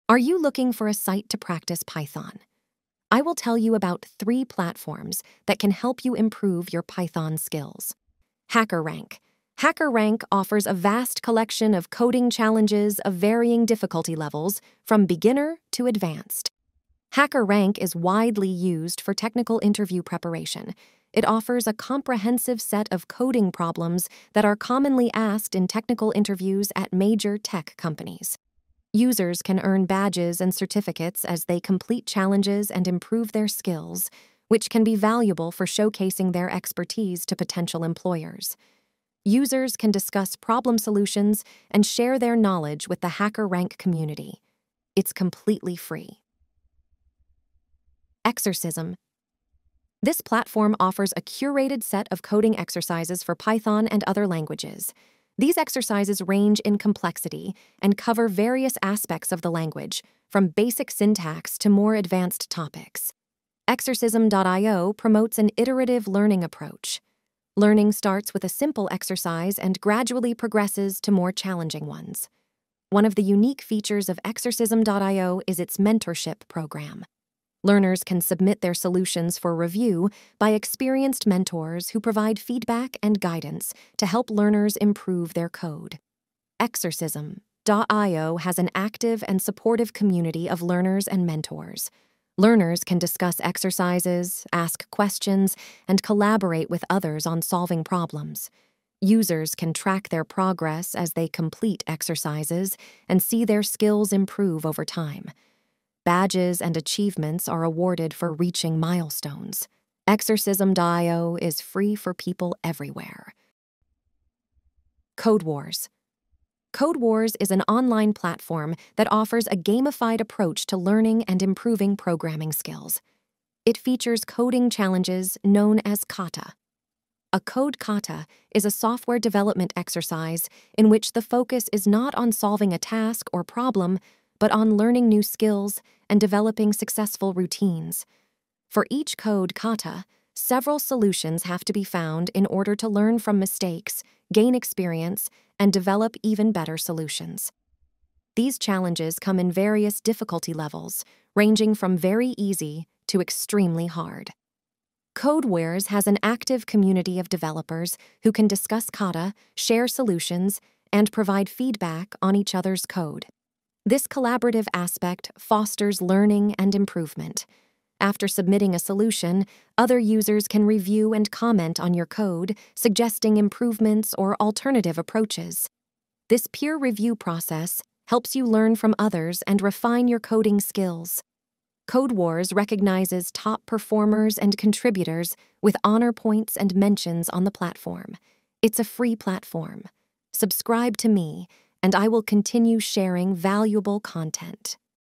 Are you looking for a site to practice Python? I will tell you about 3 platforms that can help you improve your Python skills. HackerRank. HackerRank offers a vast collection of coding challenges of varying difficulty levels, from beginner to advanced. HackerRank is widely used for technical interview preparation. It offers a comprehensive set of coding problems that are commonly asked in technical interviews at major tech companies. Users can earn badges and certificates as they complete challenges and improve their skills, which can be valuable for showcasing their expertise to potential employers. Users can discuss problem solutions and share their knowledge with the HackerRank community. It's completely free. Exercism. This platform offers a curated set of coding exercises for Python and other languages. These exercises range in complexity and cover various aspects of the language, from basic syntax to more advanced topics. Exercism.io promotes an iterative learning approach. Learning starts with a simple exercise and gradually progresses to more challenging ones. One of the unique features of Exercism.io is its mentorship program. Learners can submit their solutions for review by experienced mentors who provide feedback and guidance to help learners improve their code. Exercism.io has an active and supportive community of learners and mentors. Learners can discuss exercises, ask questions, and collaborate with others on solving problems. Users can track their progress as they complete exercises and see their skills improve over time. Badges and achievements are awarded for reaching milestones. Exercism.io is free for people everywhere. Code Wars. Code Wars is an online platform that offers a gamified approach to learning and improving programming skills. It features coding challenges known as kata. A code kata is a software development exercise in which the focus is not on solving a task or problem, but on learning new skills and developing successful routines. For each code kata, several solutions have to be found in order to learn from mistakes, gain experience, and develop even better solutions. These challenges come in various difficulty levels, ranging from very easy to extremely hard. CodeWares has an active community of developers who can discuss kata, share solutions, and provide feedback on each other's code. This collaborative aspect fosters learning and improvement. After submitting a solution, other users can review and comment on your code, suggesting improvements or alternative approaches. This peer review process helps you learn from others and refine your coding skills. Code Wars recognizes top performers and contributors with honor points and mentions on the platform. It's a free platform. Subscribe to me, and I will continue sharing valuable content.